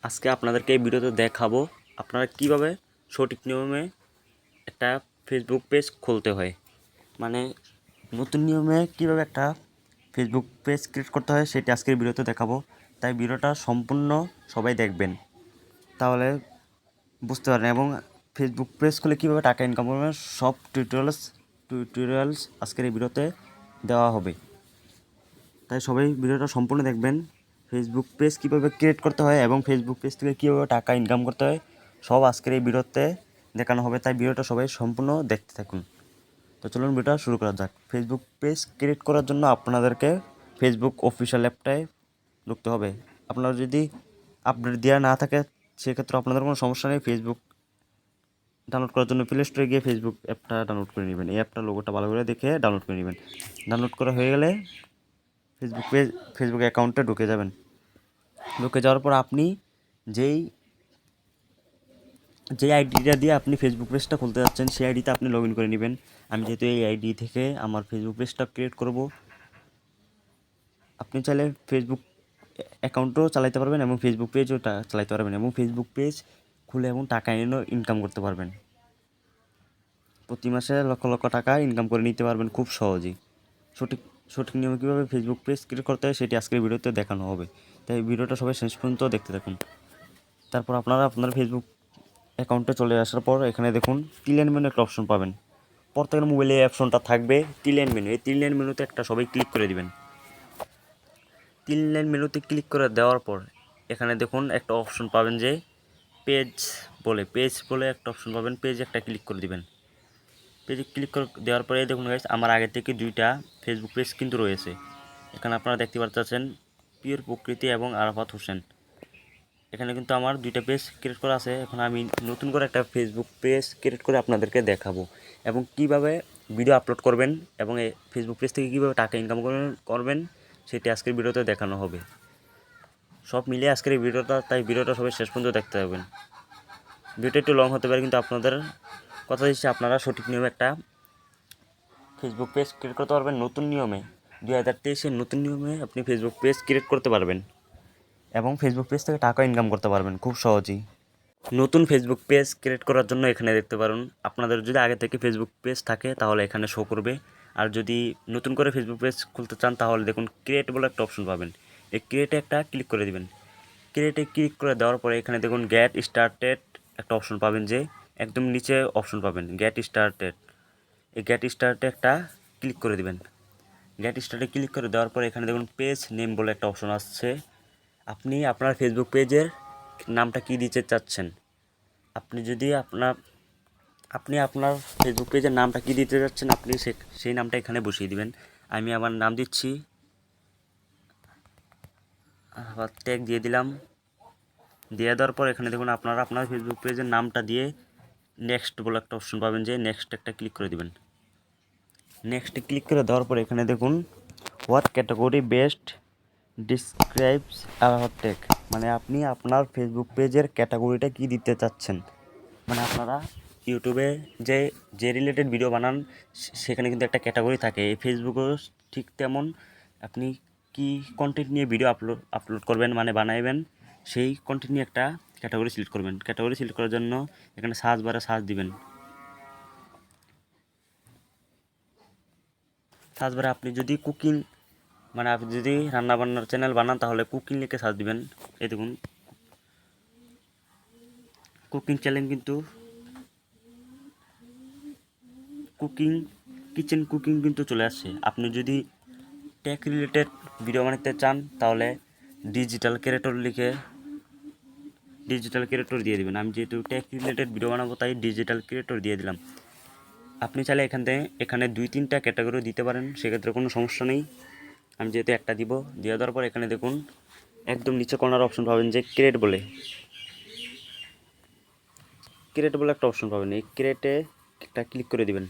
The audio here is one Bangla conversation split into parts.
আজকে আপনাদেরকে এই ভিডিওতে দেখাবো আপনারা কিভাবে সঠিক নিয়মে একটা ফেসবুক পেজ খুলতে হয়। মানে নতুন নিয়মে কিভাবে একটা ফেসবুক পেজ ক্রিয়েট করতে হয় সেটা আজকের ভিডিওতে দেখাবো। তাই ভিডিওটা সম্পূর্ণ সবাই দেখবেন, তাহলে বুঝতে পারেন। এবং ফেসবুক পেজ খুলে কীভাবে টাকা ইনকাম করবেন সব টিউটোরিয়ালস আজকের এই ভিডিওতে দেওয়া হবে। তাই সবাই ভিডিওটা সম্পূর্ণ দেখবেন। ফেসবুক পেজ কীভাবে ক্রিয়েট করতে হয় এবং ফেসবুক পেজ থেকে কীভাবে টাকা ইনকাম করতে হয় সব আজকের এই ভিডিওতে দেখানো হবে। তাই ভিডিওটা সবাই সম্পূর্ণ দেখতে থাকুন। তো চলুন ভিডিওটা শুরু করা যাক। ফেসবুক পেজ ক্রিয়েট করার জন্য আপনাদেরকে ফেসবুক অফিসিয়াল অ্যাপটায় ঢুকতে হবে। আপনারা যদি আপডেট দেওয়া না থাকে সেক্ষেত্রে আপনাদের কোনো সমস্যা নেই। ফেসবুক ডাউনলোড করার জন্য প্লে স্টোরে গিয়ে ফেসবুক অ্যাপটা ডাউনলোড করে নেবেন। এই অ্যাপটা লোগোটা ভালো করে দেখে ডাউনলোড করে নেবেন। ডাউনলোড করা হয়ে গেলে ফেসবুক অ্যাকাউন্টে ঢুকে যাবেন। ঢুকে যাওয়ার পর আপনি যেই আইডিটা দিয়ে আপনি ফেসবুক পেজটা খুলতে যাচ্ছেন সেই আইডিতে আপনি লগ ইন করে নেবেন। আমি যেহেতু এই আইডি থেকে আমার ফেসবুক পেজটা ক্রিয়েট করব, আপনি চাইলে ফেসবুক অ্যাকাউন্টও চালাতে পারবেন এবং ফেসবুক পেজও চালাতে পারবেন এবং ফেসবুক পেজ খুলে এবং টাকা এনেও ইনকাম করতে পারবেন। প্রতি মাসে লক্ষ লক্ষ টাকা ইনকাম করে নিতে পারবেন খুব সহজেই। সঠিক নিয়মে কীভাবে ফেসবুক পেজ ক্রিয়েট করতে হয় সেটি আজকের ভিডিওতে দেখানো হবে। তাই ভিডিওটা সবাই শেষ পর্যন্ত দেখতে থাকুন। তারপর আপনারা আপনার ফেসবুক অ্যাকাউন্টে চলে আসার পর এখানে দেখুন টিলেন মেনু একটা অপশন পাবেন। প্রত্যেকের মোবাইলে এই অপশনটা থাকবে টিলেন মেনু। এই টিলেন মেনুতে একটা সবাই ক্লিক করে দিবেন। টিলেন মেনুতে ক্লিক করে দেওয়ার পর এখানে দেখুন একটা অপশন পাবেন যে পেজ বলে একটা অপশন পাবেন। পেজ একটা ক্লিক করে দিবেন। পেজে ক্লিক করে দেওয়ার পরে দেখুন গাইস আমার আগে থেকে দুইটা ফেসবুক পেজ কিন্তু রয়েছে। এখানে আপনারা দেখতে পাচ্ছেন পিওর প্রকৃতি এবং আরাফাত হোসেন। এখানে কিন্তু আমার দুইটা পেজ ক্রিয়েট করা আছে। এখন আমি নতুন করে একটা ফেসবুক পেজ ক্রিয়েট করে আপনাদেরকে দেখাবো এবং কিভাবে ভিডিও আপলোড করবেন এবং এই ফেসবুক পেজ থেকে কীভাবে টাকা ইনকাম করবেন সেটি আজকের ভিডিওতে দেখানো হবে। সব মিলিয়ে আজকের এই ভিডিওটা, তাই ভিডিওটা সবাই শেষ পর্যন্ত দেখতে পাবেন। ভিডিওটা একটু লং হতে পারে কিন্তু আপনাদের কথা দিচ্ছি আপনারা সঠিক নিয়মে একটা ফেসবুক পেজ ক্রিয়েট করতে পারবেন। নতুন নিয়মে 2023-এর নতুন নিয়মে আপনি ফেসবুক পেজ ক্রিয়েট করতে পারবেন এবং ফেসবুক পেজ থেকে টাকা ইনকাম করতে পারবেন খুব সহজেই। নতুন ফেসবুক পেজ ক্রিয়েট করার জন্য এখানে দেখতে পারুন আপনাদের যদি আগে থেকে ফেসবুক পেজ থাকে তাহলে এখানে শো করবে। আর যদি নতুন করে ফেসবুক পেজ খুলতে চান তাহলে দেখুন ক্রিয়েট বলে একটা অপশন পাবেন। এই ক্রিয়েটে একটা ক্লিক করে দিবেন। ক্রিয়েটে ক্লিক করে দেওয়ার পরে এখানে দেখুন গেট স্টার্টেড একটা অপশন পাবেন, যে একদম নিচে অপশন পাবেন গেট স্টার্টেড। এই গেট স্টার্টে একটা ক্লিক করে দিবেন। গেট স্টার্টে ক্লিক করে দেওয়ার পরে এখানে দেখুন পেজ নেম বলে একটা অপশন আসছে। আপনি আপনার ফেসবুক পেজের নামটা কী দিতে চাচ্ছেন, আপনি আপনার ফেসবুক পেজের নামটা কী দিতে চাচ্ছেন আপনি সেই নামটা এখানে বসিয়ে দিবেন। আমি আমার নাম দিচ্ছি, আবার ট্যাগ দিয়ে দিলাম। দিয়ে দেওয়ার পর এখানে দেখুন আপনারা আপনার ফেসবুক পেজের নামটা দিয়ে নেক্সট বলে একটা অপশন পাবেন, যে নেক্সট একটা ক্লিক করে দিবেন। নেক্সটে ক্লিক করে দেওয়ার পর এখানে দেখুন what category best describes our tech, মানে আপনি আপনার ফেসবুক পেজের ক্যাটাগরিটা কী দিতে চাচ্ছেন। মানে আপনারা ইউটিউবে যে রিলেটেড ভিডিও বানান সেখানে কিন্তু একটা ক্যাটাগরি থাকে। এই ফেসবুকেও ঠিক তেমন আপনি কি কন্টেন্ট নিয়ে ভিডিও আপলোড করবেন মানে বানাইবেন সেই কন্টেন্ট নিয়ে একটা ক্যাটাগরি সিলেক্ট করবেন। ক্যাটাগরি সিলেক্ট করার জন্য এখানে সার্চ বারে সার্চ দিবেন। সার্চ বারে আপনি যদি কুকিং মানে আপনি যদি রান্নাবান্নার চ্যানেল বানান তাহলে কুকিং লিখে সার্চ দিবেন। এই দেখুন কুকিং চ্যানেল কিন্তু কিচেন কুকিং কিন্তু চলে আসছে। আপনি যদি টেক রিলেটেড ভিডিও বানাতে চান তাহলে ডিজিটাল ক্রিয়েটর দিয়ে দিবেন। আমি যেহেতু টেক রিলেটেড ভিডিও বানাবো তাই ডিজিটাল ক্রিয়েটর দিয়ে দিলাম। আপনি চাইলে এখানে 2-3টা ক্যাটাগরি দিতে পারেন, সেক্ষেত্রে কোনো সমস্যা নেই। আমি যেহেতু একটা দিব, দিয়ে দেওয়ার পর এখানে দেখুন একদম নিচে কর্নার অপশন পাবেন যে ক্রিয়েট বলে একটা অপশন পাবেন। এই ক্রিয়েটে একটা ক্লিক করে দিবেন।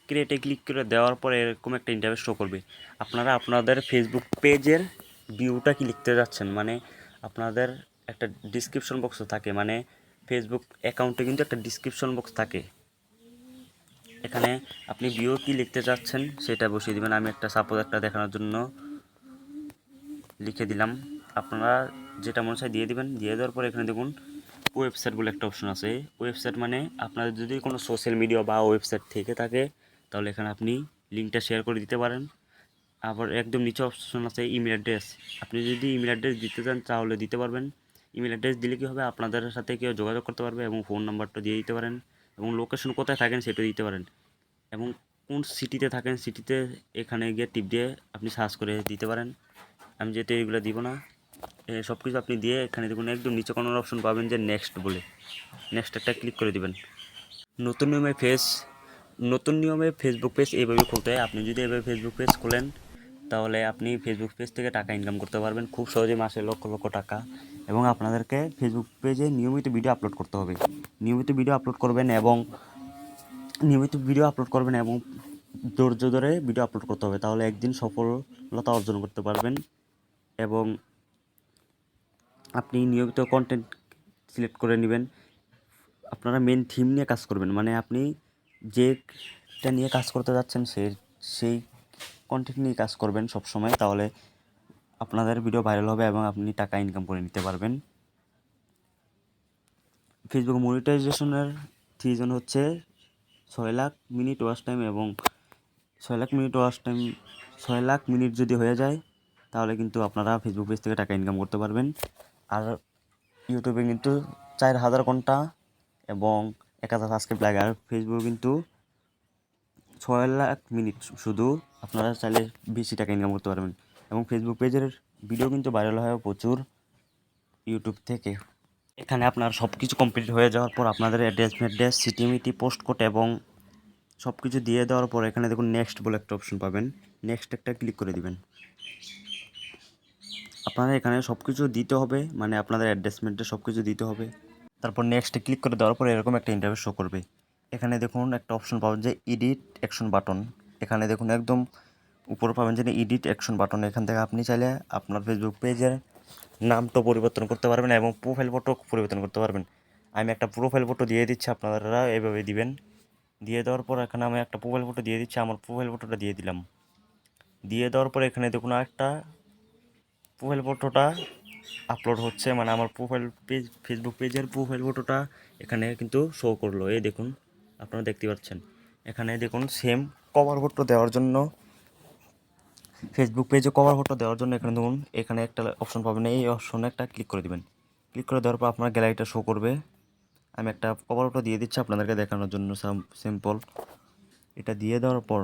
ক্রিয়েটে ক্লিক করে দেওয়ার পরে এরকম একটা ইন্টারফেস শো করবে। আপনারা আপনাদের ফেসবুক পেজের ভিউটা কি লিখতে যাচ্ছেন, মানে আপনাদের একটা ডিসক্রিপশন বক্স থাকে, মানে ফেসবুক অ্যাকাউন্টে কিন্তু একটা ডিসক্রিপশন বক্স থাকে। এখানে আপনি ভিউ কি লিখতে চাচ্ছেন সেটা বসিয়ে দিবেন। আমি একটা সাপোজ একটা দেখানোর জন্য লিখে দিলাম, আপনারা যেটা মনে চায় দিয়ে দিবেন। দিয়ে দেওয়ার পর এখানে দেখুন ওয়েবসাইট বলে একটা অপশন আছে। ওয়েবসাইট মানে আপনাদের যদি কোনো সোশ্যাল মিডিয়া বা ওয়েবসাইট থেকে থাকে তাহলে এখানে আপনি লিঙ্কটা শেয়ার করে দিতে পারেন। আবার একদম নিচে অপশন আছে ইমেল অ্যাড্রেস। আপনি যদি ইমেল অ্যাড্রেস দিতে চান তাহলে দিতে পারবেন। ইমেল অ্যাড্রেস দিলে কী হবে, আপনাদের সাথে কেউ যোগাযোগ করতে পারবে এবং ফোন নাম্বারটা দিয়ে দিতে পারেন এবং লোকেশন কোথায় থাকেন সেটা দিতে পারেন এবং কোন সিটিতে থাকেন সিটিতে এখানে গিয়ে টিপ দিয়ে আপনি সার্চ করে দিতে পারেন। আমি যেহেতু এইগুলো দিব না, সব কিছু আপনি দিয়ে এখানে দেখুন একদম নিচে কোনো অপশন পাবেন যে নেক্সট বলে, নেক্সট একটা ক্লিক করে দিবেন। নতুন নিয়মে ফেসবুক পেজ এইভাবে খুলতে হয়। আপনি যদি এভাবে ফেসবুক পেজ খোলেন তাহলে আপনি ফেসবুক পেজ থেকে টাকা ইনকাম করতে পারবেন খুব সহজে, মাসে লক্ষ লক্ষ টাকা। এবং আপনাদেরকে ফেসবুক পেজে নিয়মিত ভিডিও আপলোড করতে হবে। নিয়মিত ভিডিও আপলোড করবেন এবং ধৈর্য ধরে ভিডিও আপলোড করতে হবে, তাহলে একদিন সফলতা অর্জন করতে পারবেন। এবং আপনি নিয়মিত কন্টেন্ট সিলেক্ট করে নেবেন। আপনারা মেন থিম নিয়ে কাজ করবেন, মানে আপনি যেটা নিয়ে কাজ করতে যাচ্ছেন সেই কন্টেন্ট নিয়ে কাজ করবেন সব সময়, তাহলে আপনাদের ভিডিও ভাইরাল হবে এবং আপনি টাকা ইনকাম করে নিতে পারবেন। ফেসবুক মনিটাইজেশনের সিজন হচ্ছে 6 লাখ মিনিট ওয়াচ টাইম এবং 6 লাখ মিনিট যদি হয়ে যায় তাহলে কিন্তু আপনারা ফেসবুক পেজ থেকে টাকা ইনকাম করতে পারবেন। আর ইউটিউবে কিন্তু 4000 ঘন্টা এবং 1000 সাবস্ক্রাইব লাগে। আর ফেসবুকে কিন্তু 6 লাখ মিনিট, শুধু আপনারা চাইলে বেশি টাকা ইনকাম করতে পারবেন। এবং ফেসবুক পেজের ভিডিও কিন্তু ভাইরাল হয় প্রচুর ইউটিউব থেকে। এখানে আপনার সব কিছু কমপ্লিট হয়ে যাওয়ার পর আপনাদের অ্যাড্রেস সিটিমিটি পোস্ট কোড এবং সব কিছু দিয়ে দেওয়ার পর এখানে দেখুন নেক্সট বলে একটা অপশন পাবেন, নেক্সট একটা ক্লিক করে দিবেন। আপনারা এখানে সব কিছু দিতে হবে, মানে আপনাদের অ্যাড্রেস সব কিছু দিতে হবে। তারপর নেক্সটে ক্লিক করে দেওয়ার পর এরকম একটা ইন্টারফেস শো করবে। এখানে দেখুন একটা অপশন পাবেন যে এডিট অ্যাকশন বাটন। এখানে দেখুন একদম উপরে পাবেন যে এডিট অ্যাকশন বাটন। এখান থেকে আপনি চাইলে আপনার ফেসবুক পেজের নামটা পরিবর্তন করতে পারবেন এবং প্রোফাইল ফটো পরিবর্তন করতে পারবেন। আমি একটা প্রোফাইল ফটো দিয়ে দিচ্ছি, আপনারা এইভাবে দিবেন। দিয়ে দেওয়ার পর এখানে আমি একটা প্রোফাইল ফটো দিয়ে দিচ্ছি, আমার প্রোফাইল ফটোটা দিয়ে দিলাম। দিয়ে দেওয়ার পর এখানে দেখুন একটা প্রোফাইল ফটোটা আপলোড হচ্ছে, মানে আমার ফেসবুক পেজের প্রোফাইল ফটোটা এখানে কিন্তু শো করলো। এই দেখুন, আপনারা দেখতে পাচ্ছেন। এখানে দেখুন সেম কভার ফটো দেওয়ার জন্য, ফেসবুক পেজে কভার ফটো দেওয়ার জন্য এখানে দেখুন এখানে একটা অপশন পাবেন, এই অপশনে একটা ক্লিক করে দিবেন। ক্লিক করে দেওয়ার পর আপনার গ্যালারিটা শো করবে। আমি একটা কভার ফটো দিয়ে দিচ্ছি আপনাদেরকে দেখানোর জন্য, সিম্পল। এটা দিয়ে দেওয়ার পর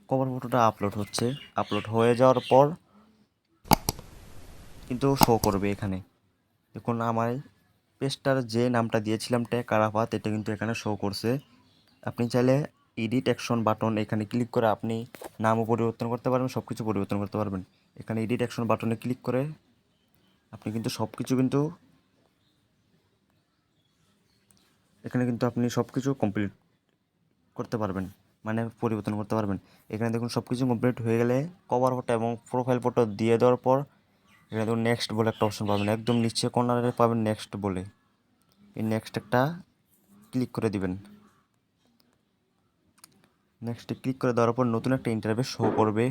কভার ফটোটা আপলোড হচ্ছে। আপলোড হয়ে যাওয়ার পর কিন্তু শো করবে এখানে দেখুন আমার পেজটার যে নামটা দিয়েছিলাম ট্যাগ আরাফাত, এটা কিন্তু এখানে শো করছে। আপনি চাইলে এডিট অ্যাকশন বাটন এখানে ক্লিক করে আপনি নামও পরিবর্তন করতে পারবেন, সব কিছু পরিবর্তন করতে পারবেন। এখানে এডিট অ্যাকশন বাটনে ক্লিক করে আপনি কিন্তু সব কিছু এখানে কিন্তু আপনি সব কিছু কমপ্লিট করতে পারবেন, মানে পরিবর্তন করতে পারবেন। এখানে দেখুন সব কিছু কমপ্লিট হয়ে গেলে কভার ফটো এবং প্রোফাইল ফটো দিয়ে দেওয়ার পর এখানে দেখুন নেক্সট বলে একটা অপশন পাবেন, একদম নিচে কর্নারে পাবেন নেক্সট বলে। এই নেক্সট একটা ক্লিক করে দিবেন। নেক্সটে ক্লিক করে দেওয়ার পর নতুন একটা ইন্টারফেস শো করবে।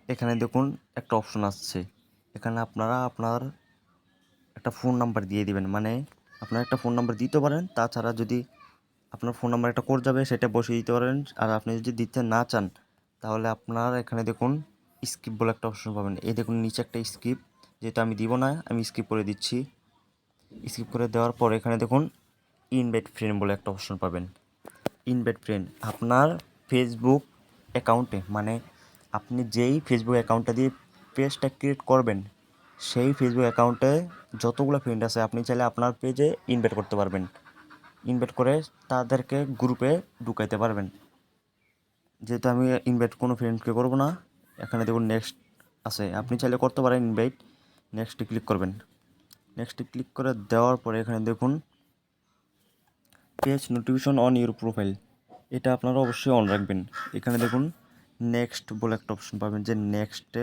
এখানে দেখুন একটা অপশন আসছে, এখানে আপনারা আপনার একটা ফোন নাম্বার দিয়ে দিবেন, মানে আপনার একটা ফোন নাম্বার দিতে পারেন। তাছাড়া যদি আপনার ফোন নাম্বার একটা কোড যাবে সেটা বসিয়ে দিতে পারেন। আর আপনি যদি দিতে না চান তাহলে আপনার এখানে দেখুন স্কিপ বলে একটা অপশন পাবেন। এই দেখুন নিচে একটা স্কিপ, যেহেতু আমি দিব না আমি স্কিপ করে দিচ্ছি। স্কিপ করে দেওয়ার পর এখানে দেখুন ইনভাইট ফ্রেন্ড বলে একটা অপশন পাবেন। ইনভাইট ফ্রেন্ড আপনার ফেসবুক অ্যাকাউন্টে, মানে আপনি যেই ফেসবুক অ্যাকাউন্টটা দিয়ে পেজটা ক্রিয়েট করবেন সেই ফেসবুক অ্যাকাউন্টে যতগুলো ফ্রেন্ড আছে আপনি চাইলে আপনার পেজে ইনভাইট করতে পারবেন। ইনভাইট করে তাদেরকে গ্রুপে ঢুকাইতে পারবেন। যেহেতু আমি ইনভাইট কোনো ফ্রেন্ডকে করব না, এখানে দেখুন নেক্সট আছে, আপনি চাইলে করতে পারেন ইনভাইট। নেক্সটে ক্লিক করবেন। নেক্সটে ক্লিক করে দেওয়ার পরে এখানে দেখুন page notification on your profile, এটা আপনারা অবশ্যই অন রাখবেন। এখানে দেখুন নেক্সট বলে একটা অপশন পাবেন, যে নেক্সটে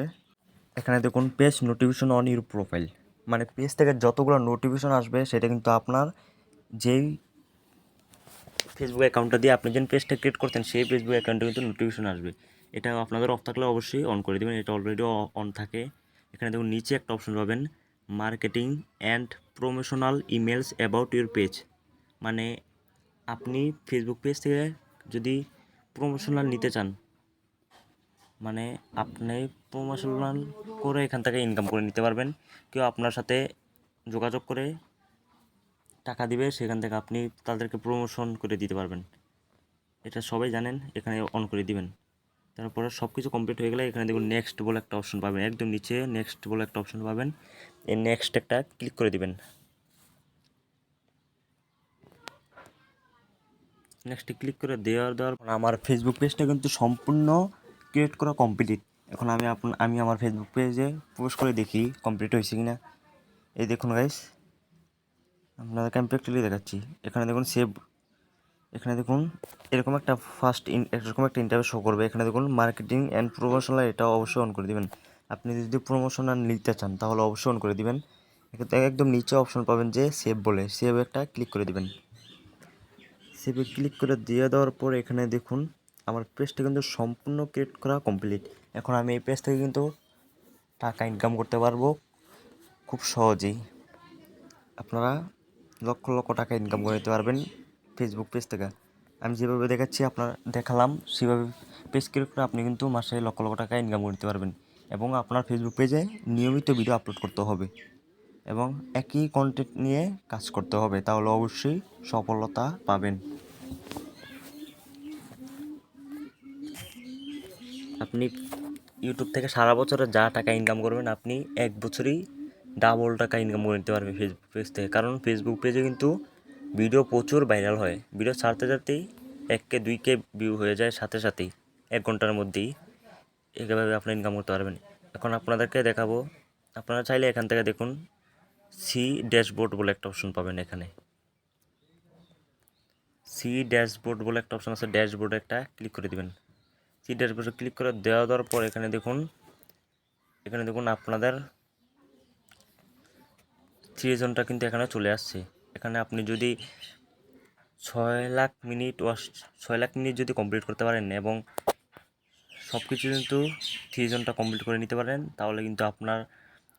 এখানে দেখুন page notification on your profile, মানে পেজ থেকে যতগুলো নোটিফিকেশন আসবে সেটা কিন্তু আপনার যেই ফেসবুক অ্যাকাউন্টটা দিয়ে আপনি যেন পেজটা ক্রিয়েট করতেন সেই ফেসবুক অ্যাকাউন্টে কিন্তু নোটিফিকেশন আসবে। এটা আপনাদের অফ থাকলে অবশ্যই অন করে দেবেন, এটা অলরেডি অন থাকে। এখানে দেখুন নিচে একটা অপশন পাবেন marketing and promotional emails about your page, মানে আপনি ফেসবুক পেজ থেকে যদি প্রমোশনাল নিতে চান, মানে আপনি প্রমোশনাল করে এখান থেকে ইনকাম করে নিতে পারবেন। কেউ আপনার সাথে যোগাযোগ করে টাকা দিবে, সেখান থেকে আপনি তাদেরকে প্রমোশন করে দিতে পারবেন। এটা সবাই জানেন, এখানে অন করে দিবেন। তারপরে সব কিছু কমপ্লিট হয়ে গেলে এখানে দেখুন নেক্সট বলে একটা অপশন পাবেন, একদম নিচে নেক্সট বলে একটা অপশন পাবেন, এই নেক্সট একটা ক্লিক করে দিবেন। নেক্সটে ক্লিক করে দেওয়ার আমার ফেসবুক পেজটা কিন্তু সম্পূর্ণ ক্রিয়েট করা কমপ্লিট। এখন আমি আমার ফেসবুক পেজে পোস্ট করে দেখি কমপ্লিট হয়েছে কি না। এই দেখুন গাইস, আপনাদেরকে আমি প্র্যাকটিক্যালি দেখাচ্ছি। এখানে দেখুন সেভ, এখানে দেখুন এরকম একটা এরকম একটা ইন্টারভিউ শো করবে। এখানে দেখুন মার্কেটিং অ্যান্ড প্রমোশনাল, এটা অবশ্যই অন করে দিবেন। আপনি যদি প্রমোশনাল নিতে চান তাহলে অবশ্যই অন করে দিবেন। একদম নিচে অপশন পাবেন যে সেভ বলে, সেভ একটা ক্লিক করে দিবেন। সেভে ক্লিক করে দিয়ে দেওয়ার পর এখানে দেখুন আমার পেজটা কিন্তু সম্পূর্ণ ক্রিয়েট করা কমপ্লিট। এখন আমি এই পেজ থেকে কিন্তু টাকা ইনকাম করতে পারবো খুব সহজেই। আপনারা লক্ষ লক্ষ টাকা ইনকাম করে নিতে পারবেন ফেসবুক পেজ থেকে। আমি যেভাবে দেখাচ্ছি দেখালাম সেভাবে পেজ ক্রিয়েট করে আপনি কিন্তু মাসে লক্ষ লক্ষ টাকা ইনকাম করে নিতে পারবেন। এবং আপনার ফেসবুক পেজে নিয়মিত ভিডিও আপলোড করতে হবে এবং একই কন্টেন্ট নিয়ে কাজ করতে হবে, তাহলে অবশ্যই সফলতা পাবেন। আপনি ইউটিউব থেকে সারা বছরে যা টাকা ইনকাম করবেন আপনি এক বছরই ডাবল টাকা ইনকাম করে নিতে পারবেন ফেসবুক পেজ থেকে। কারণ ফেসবুক পেজে কিন্তু ভিডিও প্রচুর ভাইরাল হয়, ভিডিও ছাড়তে ছাড়তেই 1K 2K ভিউ হয়ে যায় সাথে সাথেই, 1 ঘন্টার মধ্যেই। এইভাবে আপনি ইনকাম করতে পারবেন। এখন আপনাদেরকে দেখাবো, আপনারা চাইলে এখান থেকে দেখুন সি ড্যাশবোর্ড বলে একটা অপশন পাবেন। এখানে সি ড্যাশবোর্ড বলে একটা অপশন আছে, ড্যাশবোর্ডে একটা ক্লিক করে দিবেন। সি ড্যাশবোর্ডে ক্লিক করে দেওয়ার পর এখানে দেখুন আপনাদের 3 জনটা কিন্তু এখানে চলে আসছে। এখানে আপনি যদি 6 লাখ মিনিট যদি কমপ্লিট করতে পারেন এবং সব কিছু কিন্তু 3 জনটা কমপ্লিট করে নিতে পারেন, তাহলে কিন্তু আপনার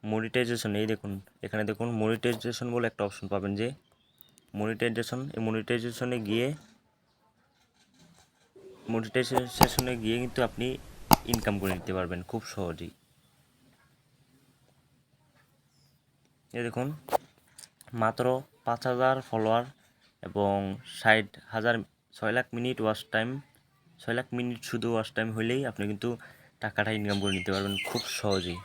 মনিটাইজেশন, এই দেখুন এখানে দেখুন মনিটাইজেশন বলে একটা অপশন পাবেন যে এই মনিটাইজেশনে গিয়ে কিন্তু আপনি ইনকাম করে নিতে পারবেন খুব সহজেই। এই দেখুন মাত্র 5,000 ফলোয়ার এবং 60,000 6 lakh minute watch time, 6 lakh minute শুধু ওয়াচ টাইম হলেই আপনি কিন্তু টাকাটা ইনকাম করে নিতে পারবেন খুব সহজেই।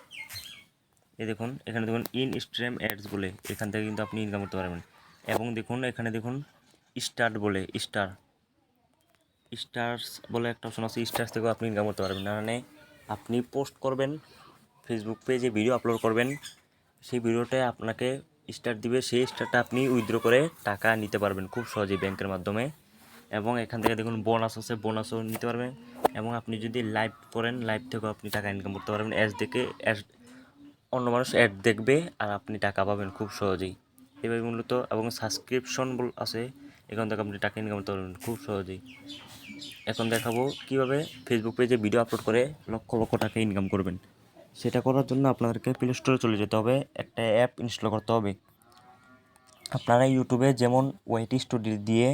এই দেখুন এখানে দেখুন ইন স্ট্রিম অ্যাডস বলে, এখান থেকে কিন্তু আপনি ইনকাম করতে পারবেন। এবং দেখুন এখানে দেখুন স্টার্স বলে একটা অপশন আছে, স্টার্স থেকেও আপনি ইনকাম করতে পারবেন। মানে আপনি পোস্ট করবেন ফেসবুক পেজে, ভিডিও আপলোড করবেন, সেই ভিডিওটায় আপনাকে স্টার দিবে, সেই স্টারটা আপনি উইথড্র করে টাকা নিতে পারবেন খুব সহজেই ব্যাংকের মাধ্যমে। এবং এখান থেকে দেখুন বোনাস আছে, বোনাসও নিতে পারবেন। এবং আপনি যদি লাইভ করেন, লাইভ থেকেও আপনি টাকা ইনকাম করতে পারবেন। অন্য মানুষ অ্যাড দেখবে আর আপনি টাকা পাবেন খুব সহজেই এভাবে মূলত। এবং সাবস্ক্রিপশন আছে, এখান থেকে আপনি টাকা ইনকাম করতে পারবেন খুব সহজেই। এখন দেখাবো কিভাবে ফেসবুক পেজে ভিডিও আপলোড করে লক্ষ লক্ষ টাকা ইনকাম করবেন। সেটা করার জন্য আপনাদেরকে প্লে স্টোরে চলে যেতে হবে, একটা অ্যাপ ইনস্টল করতে হবে। আপনারা ইউটিউবে যেমন ওয়াইটি স্টুডিও দিয়ে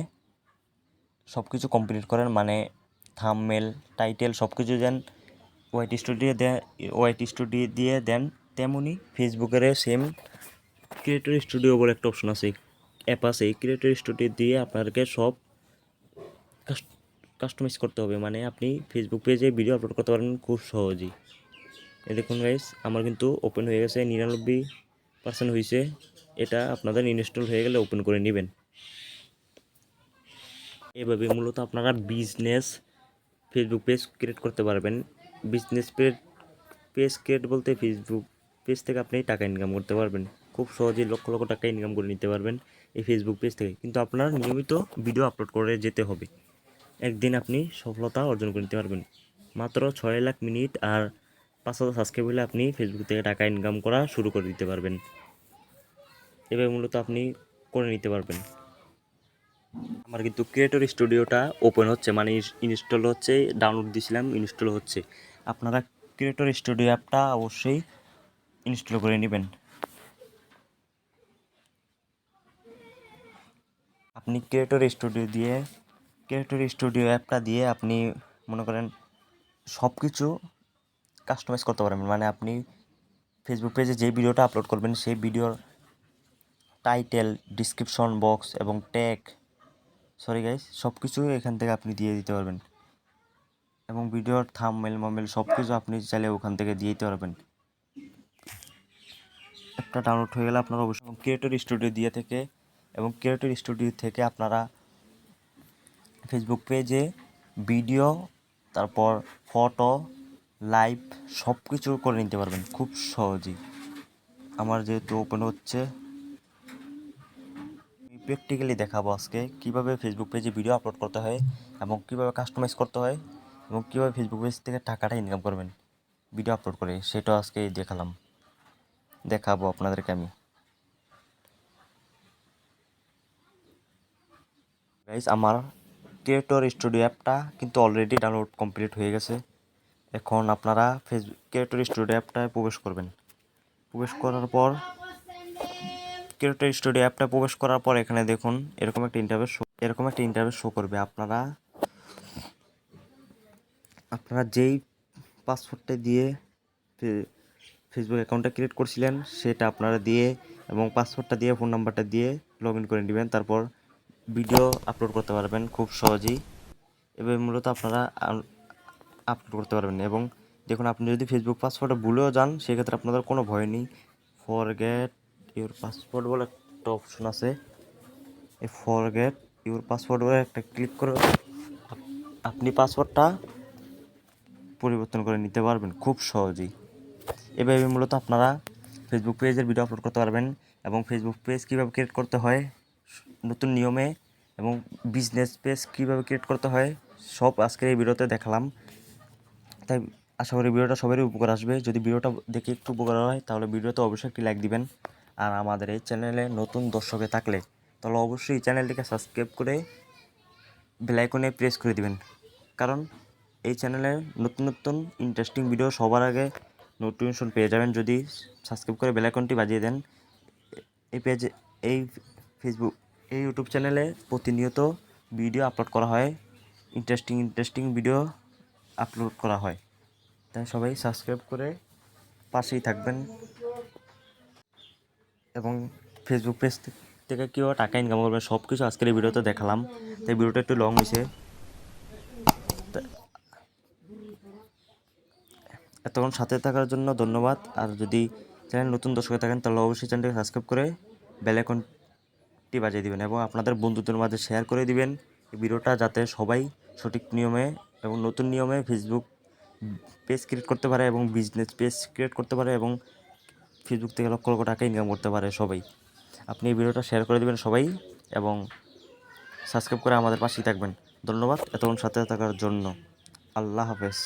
সব কিছু কমপ্লিট করেন, মানে থাম্বনেল টাইটেল সব কিছু দেন ওয়াইটি স্টুডিও দিয়ে দেন, তেমনি ফেসবুকের সেম ক্রিয়েটর স্টুডিও বলে একটা অপশন আছে, অ্যাপ আছে। এই ক্রিয়েটর স্টুডিও দিয়ে আপনাদেরকে সব কাস্টমাইজ করতে হবে, মানে আপনি ফেসবুক পেজে ভিডিও আপলোড করতে পারেন খুব সহজেই। এই দেখুন গাইস, আমার কিন্তু ওপেন হয়ে গেছে, 99% হয়েছে। এটা আপনাদের ইনস্টল হয়ে গেলে ওপেন করে নেবেন। এভাবে মূলত আপনারা ফেসবুক পেজ ক্রিয়েট করতে পারবেন। বিজনেস পেজ ক্রিয়েট বলতে ফেসবুক পেজ থেকে আপনি টাকা ইনকাম করতে পারবেন খুব সহজেই, লক্ষ লক্ষ টাকা ইনকাম করে নিতে পারবেন এই ফেসবুক পেজ থেকে। কিন্তু আপনার নিয়মিত ভিডিও আপলোড করে যেতে হবে, একদিন আপনি সফলতা অর্জন করে নিতে পারবেন। মাত্র 6 লাখ মিনিট আর 5,000 সাবস্ক্রাইব হলে আপনি ফেসবুক থেকে টাকা ইনকাম করা শুরু করে দিতে পারবেন। এভাবে মূলত আপনি করে নিতে পারবেন। আমার কিন্তু ক্রিয়েটর স্টুডিওটা ওপেন হচ্ছে, মানে ইনস্টল হচ্ছে, ডাউনলোড দিয়েছিলাম, ইনস্টল হচ্ছে। আপনারা ক্রিয়েটর স্টুডিও অ্যাপটা অবশ্যই ইনস্টল করে নেবেন। আপনি ক্রিয়েটর স্টুডিও অ্যাপটা দিয়ে আপনি মনে করেন সব কিছু কাস্টমাইজ করতে পারবেন। মানে আপনি ফেসবুক পেজে যে ভিডিওটা আপলোড করবেন সেই ভিডিওর টাইটেল, ডিসক্রিপশন বক্স এবং ট্যাগ, সব কিছু এখান থেকে আপনি দিয়ে দিতে পারবেন। এবং ভিডিওর থাম্বনেল সব কিছু আপনি চাইলে ওখান থেকে দিয়ে দিতে পারবেন। একটা ডাউনলোড হয়ে গেলে আপনারা অবশ্যই ক্রিয়েটর স্টুডিও থেকে আপনারা ফেসবুক পেজে ভিডিও, তারপর ফটো, লাইভ সব কিছু করে নিতে পারবেন খুব সহজেই। আমার যেহেতু ওপেন হচ্ছে, প্র্যাকটিক্যালি দেখাবো আজকে কীভাবে ফেসবুক পেজে ভিডিও আপলোড করতে হয় এবং কীভাবে কাস্টমাইজ করতে হয় এবং কীভাবে ফেসবুক পেজ থেকে টাকাটা ইনকাম করবেন ভিডিও আপলোড করে, সেটা আজকে দেখাবো আপনাদেরকে আমি। গাইস, আমার ক্রিয়েটর স্টুডিও অ্যাপটা কিন্তু অলরেডি ডাউনলোড কমপ্লিট হয়ে গেছে। এখন আপনারা ক্রিয়েটর স্টুডিও অ্যাপটায় প্রবেশ করবেন। ক্রিয়েটর স্টুডিও অ্যাপটা প্রবেশ করার পর এখানে দেখুন এরকম একটা ইন্টারফেস শো করবে। আপনারা যেই পাসওয়ার্ডটা দিয়ে ফেসবুক অ্যাকাউন্টটা ক্রিয়েট করছিলেন সেটা আপনারা দিয়ে এবং পাসওয়ার্ডটা দিয়ে ফোন নাম্বারটা দিয়ে লগ ইন করে নেবেন। তারপর ভিডিও আপলোড করতে পারবেন খুব সহজেই। এবার মূলত আপনারা আপলোড করতে পারবেন। এবং দেখুন, আপনি যদি ফেসবুক পাসওয়ার্ডটা ভুলেও যান সেক্ষেত্রে আপনাদের কোনো ভয় নেই। ফরগেট ইউর পাসওয়ার্ড বলে একটা অপশন আছে। এই ফরগেট ইউর পাসওয়ার্ড বলে একটা ক্লিক করে আপনি পাসওয়ার্ডটা পরিবর্তন করে নিতে পারবেন খুব সহজেই। এভাবে মূলত আপনারা ফেসবুক পেজের ভিডিও আপলোড করতে পারবেন। এবং ফেসবুক পেজ কীভাবে ক্রিয়েট করতে হয় নতুন নিয়মে এবং বিজনেস পেজ কীভাবে ক্রিয়েট করতে হয় সব আজকের এই ভিডিওতে দেখালাম। তাই আশা করি ভিডিওটা সবারই উপকার আসবে। যদি ভিডিওটা দেখে একটু উপকার হয় তাহলে ভিডিওতে অবশ্যই একটি লাইক দিবেন। আর আমাদের এই চ্যানেলে নতুন দর্শকে থাকলে তাহলে অবশ্যই চ্যানেলটিকে সাবস্ক্রাইব করে বেল আইকনে প্রেস করে দিবেন। কারণ এই চ্যানেলে নতুন নতুন ইন্টারেস্টিং ভিডিও সবার আগে নোটিফিকেশন পেয়ে যাবেন যদি সাবস্ক্রাইব করে বেল আইকনটি বাজিয়ে দেন। এই পেজে এই ফেসবুক এই ইউটিউব চ্যানেলে প্রতিনিয়ত ভিডিও আপলোড করা হয়, ইন্টারেস্টিং ভিডিও আপলোড করা হয়। তাই সবাই সাবস্ক্রাইব করে পাশেই থাকবেন। এবং ফেসবুক পেজ থেকে কীভাবে টাকা ইনকাম করবেন সব কিছু আজকের এই ভিডিওতে দেখালাম। তাই ভিডিওটা একটু লং হয়েছে। এতক্ষণ সাথে থাকার জন্য ধন্যবাদ। আর যদি চ্যানেল নতুন দর্শক থাকেন তাহলে অবশ্যই চ্যানেলটি সাবস্ক্রাইব করে বেল আইকনটি বাজিয়ে দিবেন এবং আপনাদের বন্ধুদের মাঝে শেয়ার করে দিবেন এই ভিডিওটা, যাতে সবাই সঠিক নিয়মে এবং নতুন নিয়মে ফেসবুক পেজ ক্রিয়েট করতে পারে এবং বিজনেস পেজ ক্রিয়েট করতে পারে এবং ফেসবুক থেকে লক্ষ লক্ষ টাকা ইনকাম করতে পারে সবাই। আপনি এই ভিডিওটা শেয়ার করে দিবেন সবাই এবং সাবস্ক্রাইব করে আমাদের পাশেই থাকবেন। ধন্যবাদ এতক্ষণ সাথে থাকার জন্য। আল্লাহ হাফেজ।